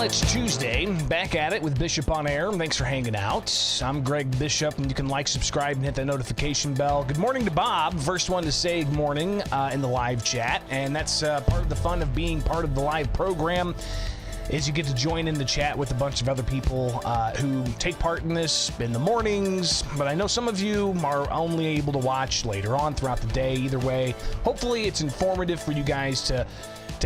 It's Tuesday, back at it with Bishop on Air. Thanks for hanging out. I'm Greg Bishop, and you can like, subscribe, and hit that notification bell. Good morning to Bob, first one to say good morning in the live chat, and that's part of the fun of being part of the live program is you get to join in the chat with a bunch of other people who take part in this in the mornings, but I know some of you are only able to watch later on throughout the day. Either way, hopefully it's informative for you guys to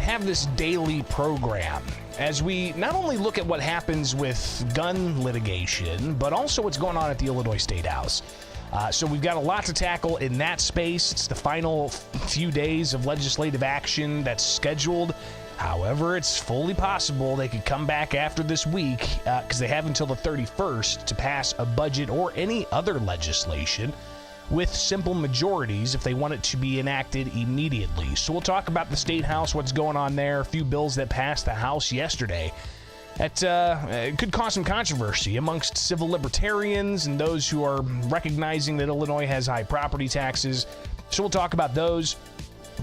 have this daily program as we not only look at what happens with gun litigation, but also what's going on at the Illinois State House. So we've got a lot to tackle in that space. It's the final few days of legislative action that's scheduled. However, it's fully possible they could come back after this week because they have until the 31st to pass a budget or any other legislation with simple majorities if they want it to be enacted immediately. So we'll talk about the State House, what's going on there, a few bills that passed the House yesterday that could cause some controversy amongst civil libertarians and those who are recognizing that Illinois has high property taxes. So we'll talk about those.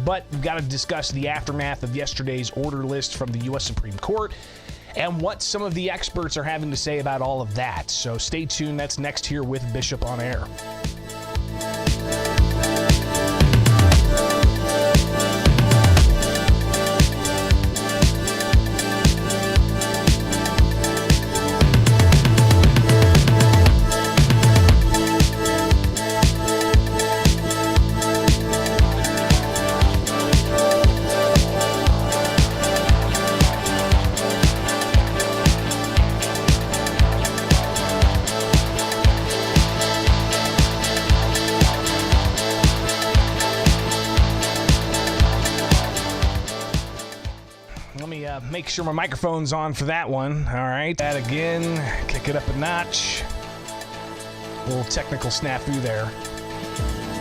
But we've got to discuss the aftermath of yesterday's order list from the U.S. Supreme Court and what some of the experts are having to say about all of that. So stay tuned. That's next here with Bishop on Air. Make sure my microphone's on for that one. All right, that again, kick it up a notch. A little technical snafu there.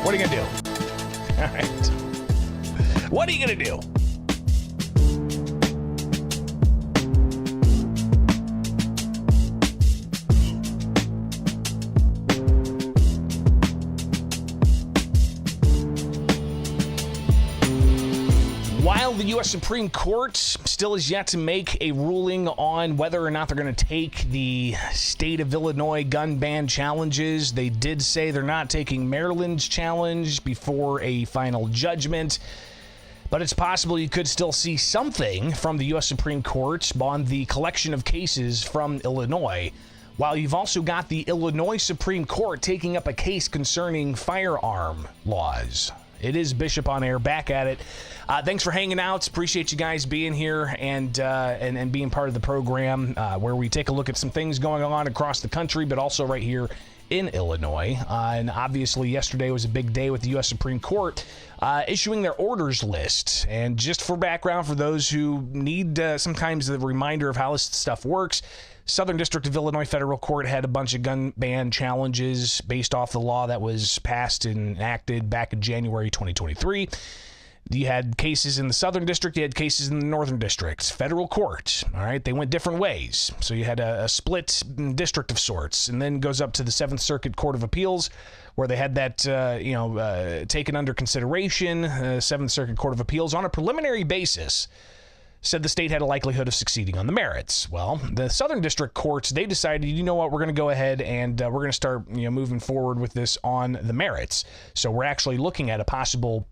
What are you gonna do? All right. What are you gonna do? While the U.S. Supreme Court still is yet to make a ruling on whether or not they're going to take the state of Illinois gun ban challenges, they did say they're not taking Maryland's challenge before a final judgment. But it's possible you could still see something from the U.S. Supreme Court on the collection of cases from Illinois, while you've also got the Illinois Supreme Court taking up a case concerning firearm laws. It is Bishop on Air, back at it. Thanks for hanging out. Appreciate you guys being here and being part of the program where we take a look at some things going on across the country, but also right here in Illinois. And obviously, yesterday was a big day with the U.S. Supreme Court issuing their orders list. And just for background, for those who need sometimes the reminder of how this stuff works, Southern District of Illinois Federal Court had a bunch of gun ban challenges based off the law that was passed and enacted back in January 2023. You had cases in the Southern District, you had cases in the Northern District. Federal court, all right, they went different ways. So you had a split district of sorts, and then goes up to the Seventh Circuit Court of Appeals, where they had that, taken under consideration. Seventh Circuit Court of Appeals, on a preliminary basis, said the state had a likelihood of succeeding on the merits. Well, the Southern District courts, they decided, you know what, we're going to go ahead and we're going to start moving forward with this on the merits. So we're actually looking at a possible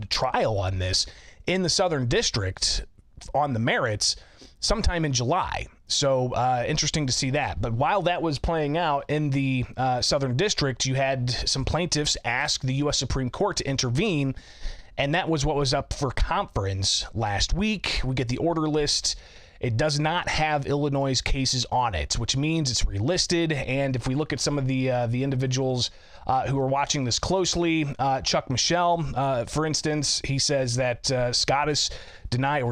trial on this in the Southern District on the merits sometime in July. So interesting to see that. But while that was playing out in the Southern District, you had some plaintiffs ask the U.S. Supreme Court to intervene, and that was what was up for conference last week. We get the order list. It does not have Illinois' cases on it, which means it's relisted. And if we look at some of the individuals who are watching this closely, Chuck Michel, for instance, he says that SCOTUS denied a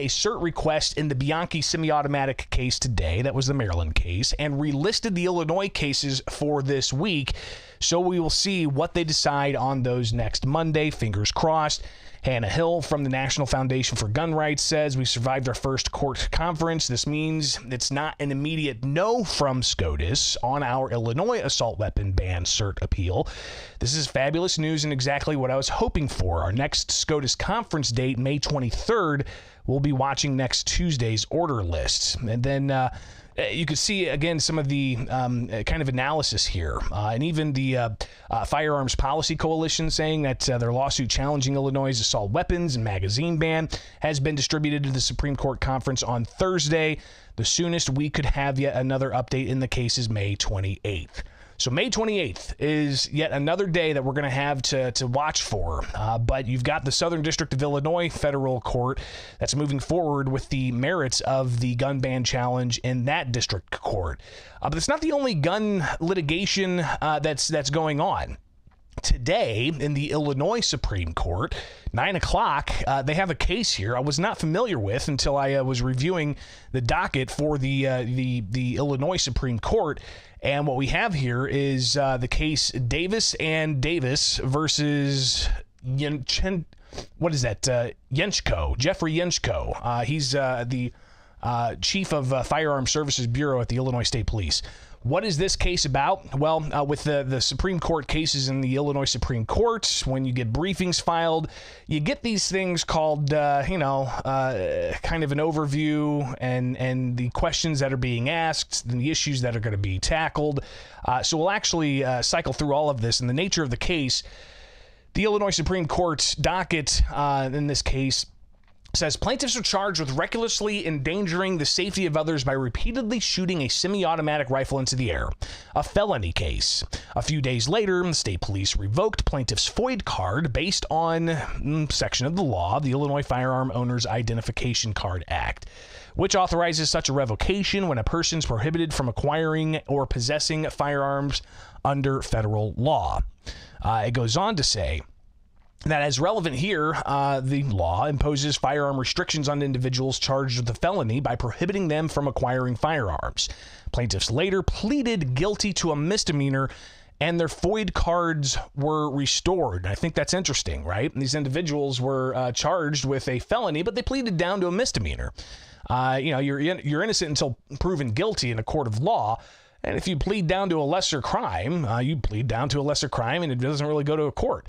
cert request in the Bianchi semi-automatic case today. That was the Maryland case, and relisted the Illinois cases for this week. So we will see what they decide on those next Monday. Fingers crossed. Hannah Hill from the National Foundation for Gun Rights says we survived our first court conference. This means it's not an immediate no from SCOTUS on our Illinois assault weapon ban cert appeal. This is fabulous news and exactly what I was hoping for. Our next SCOTUS conference date, May 23rd, we'll be watching next Tuesday's order list. And then you could see, again, some of the kind of analysis here. And even the Firearms Policy Coalition saying that their lawsuit challenging Illinois' assault weapons and magazine ban has been distributed to the Supreme Court conference on Thursday. The soonest we could have yet another update in the case is May 28th. So May 28th is yet another day that we're going to have to watch for. But you've got the Southern District of Illinois federal court that's moving forward with the merits of the gun ban challenge in that district court. But it's not the only gun litigation that's going on. Today, in the Illinois Supreme Court, 9 o'clock, they have a case here I was not familiar with until I was reviewing the docket for the Illinois Supreme Court. And what we have here is the case Davis and Davis versus Yenchko, Jeffrey Yenchko. He's the chief of Firearms Services Bureau at the Illinois State Police. What is this case about? Well, with the Supreme Court cases in the Illinois Supreme Court, when you get briefings filed, you get these things called, kind of an overview and the questions that are being asked and the issues that are going to be tackled. So we'll actually cycle through all of this. And the nature of the case, the Illinois Supreme Court docket in this case says plaintiffs are charged with recklessly endangering the safety of others by repeatedly shooting a semi-automatic rifle into the air, a felony case. A few days later, the state police revoked plaintiff's FOID card based on section of the law, the Illinois Firearm Owners Identification Card Act, which authorizes such a revocation when a person is prohibited from acquiring or possessing firearms under federal law. It goes on to say that as relevant here, the law imposes firearm restrictions on individuals charged with a felony by prohibiting them from acquiring firearms. Plaintiffs later pleaded guilty to a misdemeanor and their FOID cards were restored. I think that's interesting, right? These individuals were charged with a felony, but they pleaded down to a misdemeanor. You're innocent until proven guilty in a court of law. And if you plead down to a lesser crime, you plead down to a lesser crime and it doesn't really go to a court.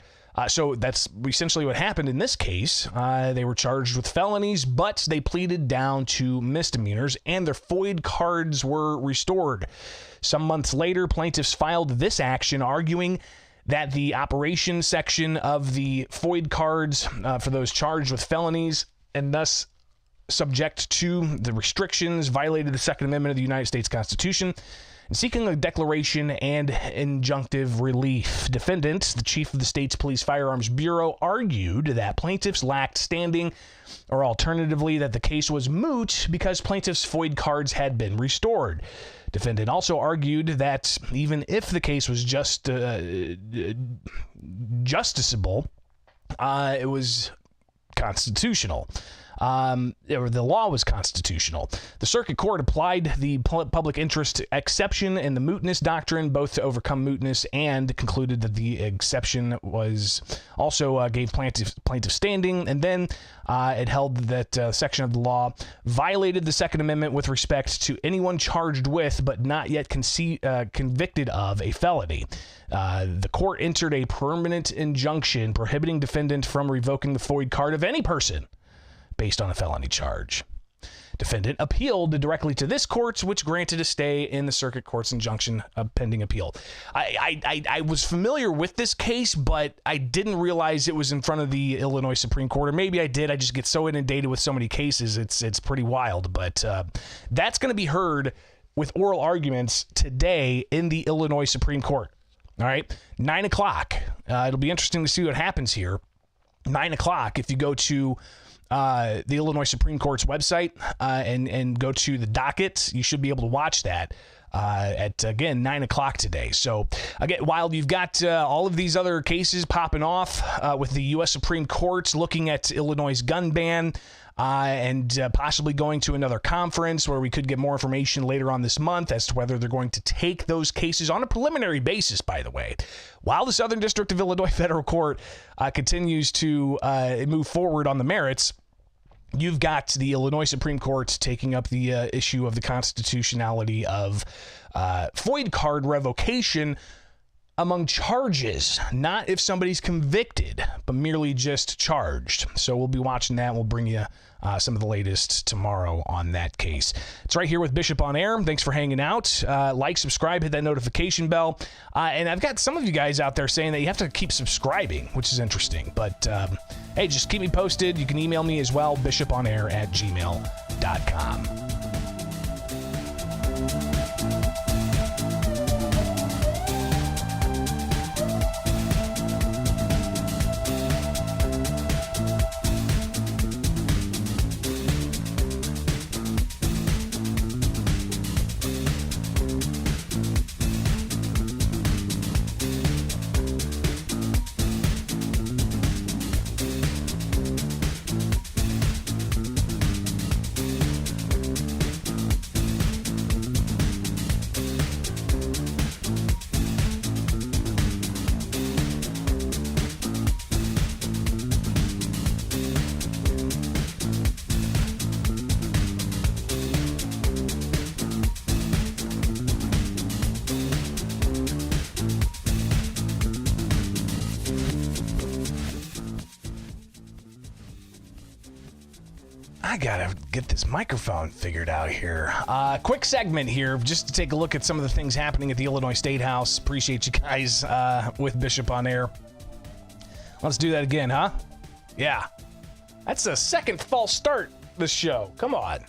So that's essentially what happened in this case. They were charged with felonies, but they pleaded down to misdemeanors, and their FOID cards were restored. Some months later, plaintiffs filed this action, arguing that the operation section of the FOID cards for those charged with felonies and thus subject to the restrictions violated the Second Amendment of the United States Constitution, and seeking a declaration and injunctive relief. Defendant, the chief of the state's police firearms bureau, argued that plaintiffs lacked standing, or alternatively that the case was moot because plaintiffs' FOID cards had been restored. Defendant also argued that even if the case was justiciable, it was constitutional. Or the law was constitutional. The circuit court applied the public interest exception in the mootness doctrine, both to overcome mootness, and concluded that the exception was also gave plaintiff standing. And then it held that section of the law violated the Second Amendment with respect to anyone charged with but not yet convicted of a felony. The court entered a permanent injunction prohibiting defendant from revoking the FOID card of any person based on a felony charge. Defendant appealed directly to this court, which granted a stay in the circuit court's injunction pending appeal. I was familiar with this case, but I didn't realize it was in front of the Illinois Supreme Court, or maybe I did. I just get so inundated with so many cases. It's pretty wild, but that's going to be heard with oral arguments today in the Illinois Supreme Court. All right, 9 o'clock. It'll be interesting to see what happens here. 9 o'clock, if you go to the Illinois Supreme Court's website and go to the docket, you should be able to watch that at, again, 9 o'clock today. So, again, while you've got all of these other cases popping off with the U.S. Supreme Court looking at Illinois' gun ban, and possibly going to another conference where we could get more information later on this month as to whether they're going to take those cases on a preliminary basis, by the way. While the Southern District of Illinois Federal Court continues to move forward on the merits, you've got the Illinois Supreme Court taking up the issue of the constitutionality of FOID card revocation among charges, not if somebody's convicted, but merely just charged. So we'll be watching that. We'll bring you some of the latest tomorrow on that case. It's right here with Bishop on Air. Thanks for hanging out. Like, subscribe, hit that notification bell. And I've got some of you guys out there saying that you have to keep subscribing, which is interesting. But hey, just keep me posted. You can email me as well, bishoponair@gmail.com. I gotta get this microphone figured out here. Quick segment here, just to take a look at some of the things happening at the Illinois State House. Appreciate you guys with Bishop on Air. Let's do that again, huh? Yeah. That's a second false start, this show. Come on.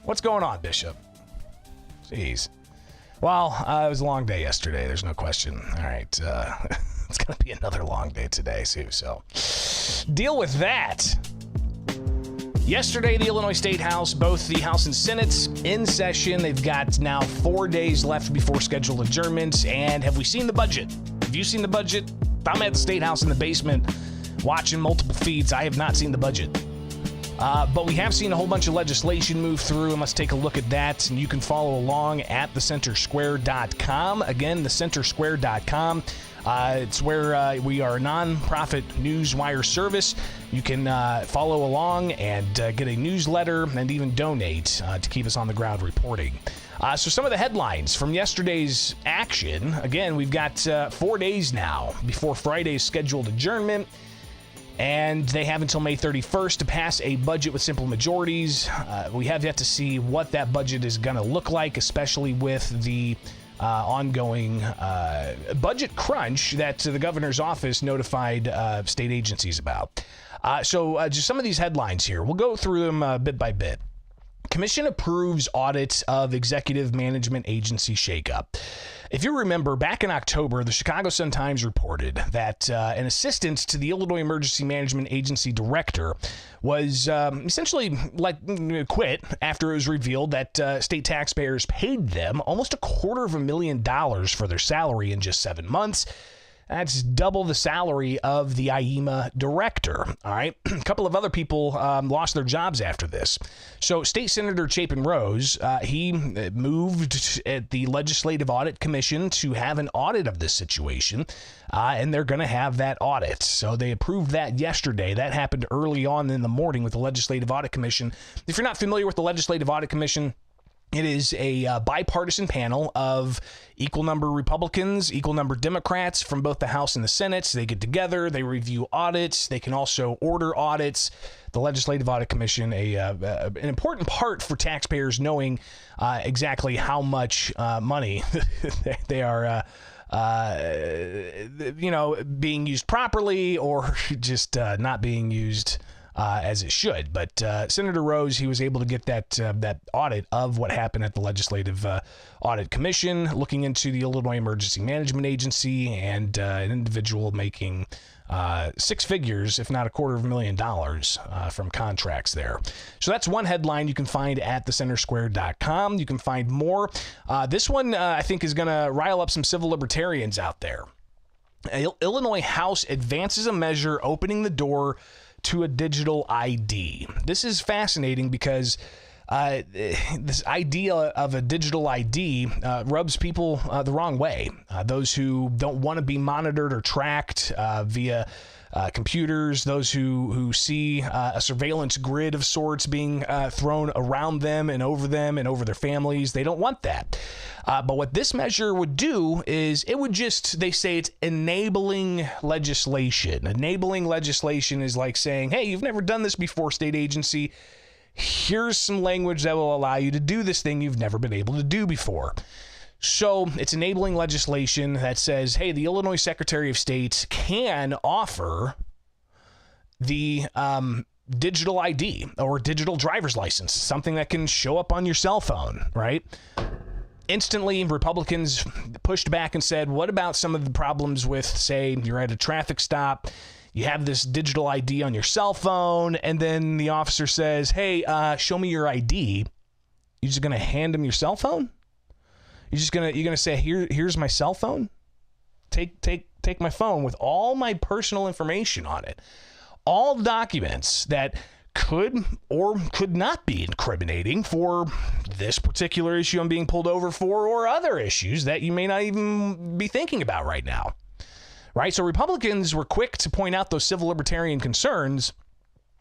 What's going on, Bishop? Jeez. Well, it was a long day yesterday. There's no question. All right. It's going to be another long day today, too. So deal with that. Yesterday, the Illinois State House, both the House and Senate in session. They've got now 4 days left before scheduled adjournment. And have we seen the budget? Have you seen the budget? I'm at the State House in the basement watching multiple feeds. I have not seen the budget. But we have seen a whole bunch of legislation move through, and let's take a look at that. And you can follow along at thecentersquare.com. Again, thecentersquare.com. It's where we are a nonprofit newswire service. You can follow along and get a newsletter and even donate to keep us on the ground reporting. So some of the headlines from yesterday's action. Again, we've got 4 days now before Friday's scheduled adjournment. And they have until May 31st to pass a budget with simple majorities. We have yet to see what that budget is going to look like, especially with the ongoing budget crunch that the governor's office notified state agencies about. So just some of these headlines here. We'll go through them bit by bit. Commission approves audit of executive management agency shakeup. If you remember, back in October, the Chicago Sun-Times reported that an assistant to the Illinois Emergency Management Agency director was essentially quit after it was revealed that state taxpayers paid them almost $250,000 for their salary in just 7 months. That's double the salary of the IEMA director. All right. A couple of other people lost their jobs after this. So State Senator Chapin Rose, he moved at the Legislative Audit Commission to have an audit of this situation, and they're going to have that audit. So they approved that yesterday. That happened early on in the morning with the Legislative Audit Commission. If you're not familiar with the Legislative Audit Commission, It is a bipartisan panel of equal number Republicans, equal number Democrats from both the House and the Senate. So they get together, they review audits, they can also order audits. The Legislative Audit Commission, an important part for taxpayers knowing exactly how much money they are being used properly or just not being used as it should. But Senator Rose, he was able to get that audit of what happened at the Legislative Audit Commission, looking into the Illinois Emergency Management Agency and an individual making six figures, if not $250,000 from contracts there. So that's one headline you can find at thecentersquare.com. You can find more. This one, I think, is going to rile up some civil libertarians out there. Illinois House advances a measure opening the door to a digital ID. This is fascinating because this idea of a digital ID rubs people the wrong way. Those who don't want to be monitored or tracked via computers, those who see a surveillance grid of sorts being thrown around them and over their families, they don't want that. But what this measure would do is it would just, they say it's enabling legislation. Enabling legislation is like saying, hey, you've never done this before, state agency. Here's some language that will allow you to do this thing you've never been able to do before. So it's enabling legislation that says, hey, the Illinois Secretary of State can offer the digital ID or digital driver's license, something that can show up on your cell phone, right? Instantly, Republicans pushed back and said, what about some of the problems with, say, you're at a traffic stop, you have this digital ID on your cell phone, and then the officer says, hey, show me your ID. You're just going to hand him your cell phone? You're going to say, here's my cell phone? Take my phone with all my personal information on it. All documents that could or could not be incriminating for this particular issue I'm being pulled over for, or other issues that you may not even be thinking about right now. Right? So Republicans were quick to point out those civil libertarian concerns,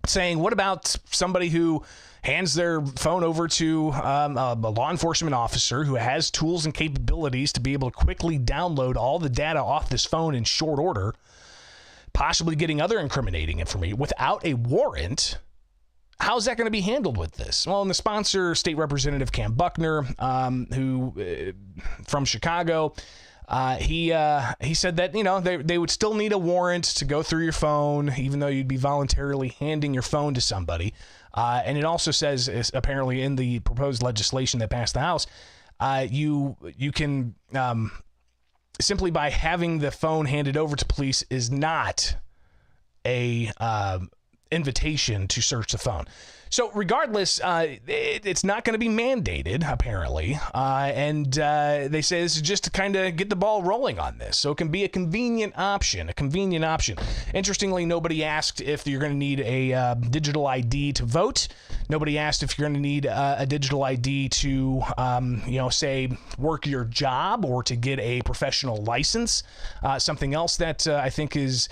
saying, what about somebody who hands their phone over to a law enforcement officer who has tools and capabilities to be able to quickly download all the data off this phone in short order, possibly getting other incriminating information without a warrant? How's that going to be handled with this? Well, and the sponsor, State Representative Cam Buckner, who from Chicago, he said that, they would still need a warrant to go through your phone, even though you'd be voluntarily handing your phone to somebody. And it also says, apparently in the proposed legislation that passed the House, you can simply by having the phone handed over to police is not a invitation to search the phone. So regardless, it's not going to be mandated, apparently. And they say this is just to kind of get the ball rolling on this. So it can be a convenient option. Interestingly, nobody asked if you're going to need a digital ID to vote. Nobody asked if you're going to need a digital ID to, say, work your job or to get a professional license. Something else that I think is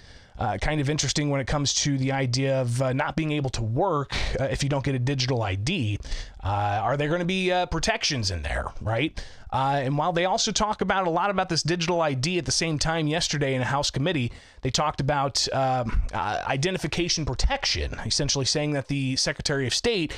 kind of interesting when it comes to the idea of not being able to work if you don't get a digital ID. Are there going to be protections in there, right? And while they also talk about a lot about this digital ID at the same time yesterday in a House committee, they talked about identification protection, essentially saying that the Secretary of State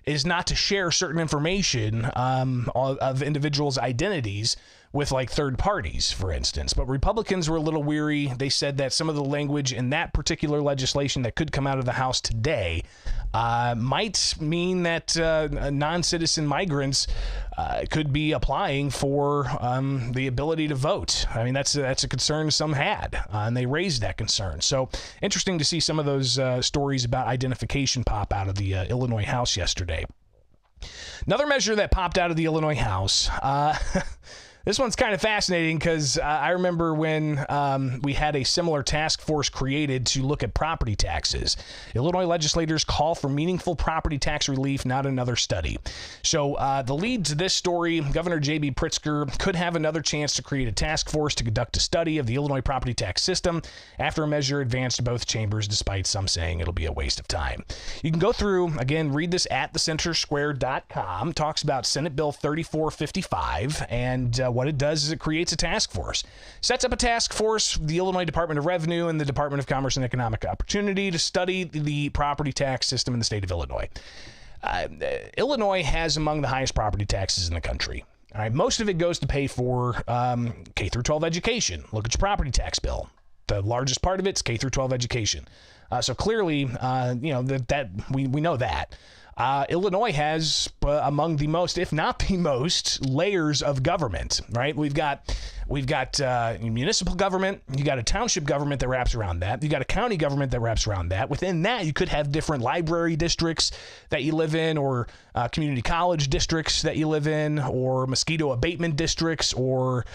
is not to share certain information of individuals' identities with like third parties, for instance. But Republicans were a little weary. They said that some of the language in that particular legislation that could come out of the House today might mean that non-citizen migrants could be applying for the ability to vote. I mean, that's a concern some had, and they raised that concern. So interesting to see some of those stories about identification pop out of the Illinois House yesterday. Another measure that popped out of the Illinois House, This one's kind of fascinating because I remember when we had a similar task force created to look at property taxes. Illinois legislators call for meaningful property tax relief, not another study. So the lead to this story, Governor J.B. Pritzker could have another chance to create a task force to conduct a study of the Illinois property tax system after a measure advanced to both chambers, despite some saying it'll be a waste of time. You can go through, again, read this at thecentersquare.com. Talks about Senate Bill 3455, and what it does is it creates a task force. Sets up a task force, the Illinois Department of Revenue and the Department of Commerce and Economic Opportunity, to study the property tax system in the state of Illinois. Illinois has among the highest property taxes in the country. All right, most of it goes to pay for K through 12 education. Look at your property tax bill. The largest part of it's K through 12 education. So clearly, that we know that. Illinois has among the most, if not the most, layers of government, right? We've got municipal government. You got a township government that wraps around that. You got a county government that wraps around that. Within that, you could have different library districts that you live in, or community college districts that you live in, or mosquito abatement districts, or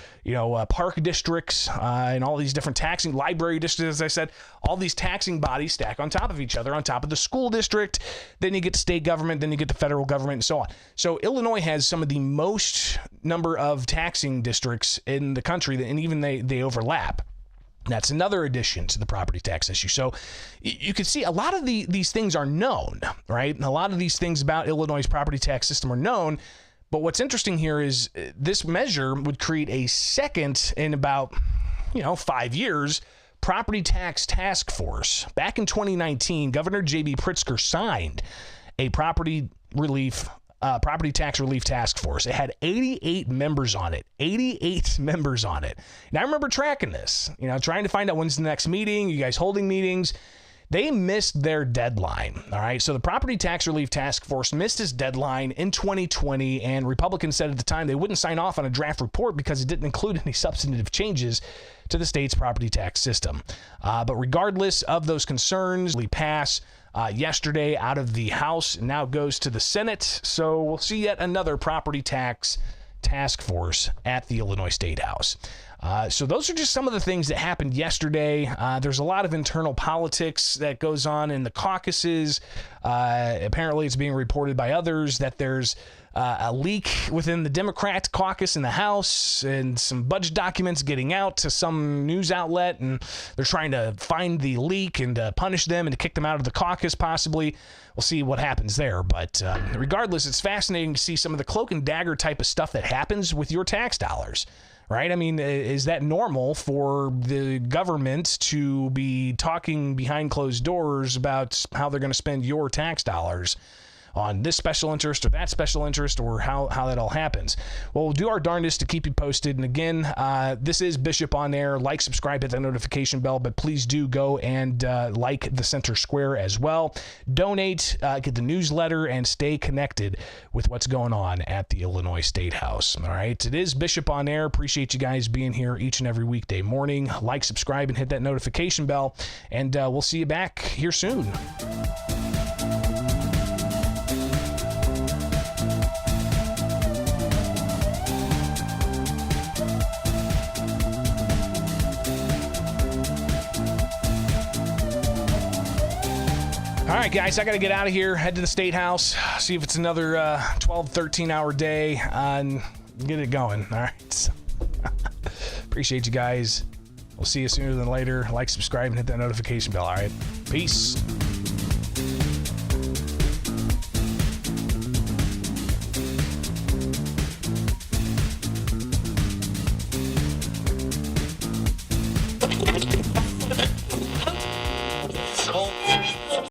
park districts, and all these different taxing library districts. As I said, all these taxing bodies stack on top of each other, on top of the school district. Then you get the state government, then you get the federal government, and so on. So Illinois has some of the most number of taxing districts in the country, and even they overlap. That's another addition to the property tax issue. So you can see a lot of these things are known, right? And a lot of these things about Illinois' property tax system are known. But what's interesting here is this measure would create a second in about 5 years property tax task force. Back in 2019, Governor J.B. Pritzker signed a property tax relief task force. It had 88 members on it. 88 members on it. And I remember tracking this, trying to find out when's the next meeting, you guys holding meetings. They missed their deadline. All right. So the property tax relief task force missed its deadline in 2020, and Republicans said at the time they wouldn't sign off on a draft report because it didn't include any substantive changes to the state's property tax system. But regardless of those concerns, we pass yesterday out of the House, and now goes to the Senate. So we'll see yet another property tax task force at the Illinois State House. So those are just some of the things that happened yesterday. There's a lot of internal politics that goes on in the caucuses. Apparently, it's being reported by others that there's a leak within the Democrat caucus in the House, and some budget documents getting out to some news outlet, and they're trying to find the leak and punish them and to kick them out of the caucus, possibly. We'll see what happens there. But regardless, it's fascinating to see some of the cloak and dagger type of stuff that happens with your tax dollars. Right? I mean, is that normal for the government to be talking behind closed doors about how they're going to spend your tax dollars on this special interest or that special interest, or how that all happens? Well, we'll do our darndest to keep you posted. And again, this is Bishop on Air. Like, subscribe, hit that notification bell, but please do go and like the Center Square as well. Donate, get the newsletter, and stay connected with what's going on at the Illinois State House. All right. It is Bishop on Air. Appreciate you guys being here each and every weekday morning. Like, subscribe, and hit that notification bell. And we'll see you back here soon. All right, guys, I got to get out of here, head to the State House, see if it's another 12, 13-hour day, and get it going. All right. So, appreciate you guys. We'll see you sooner than later. Like, subscribe, and hit that notification bell. All right. Peace.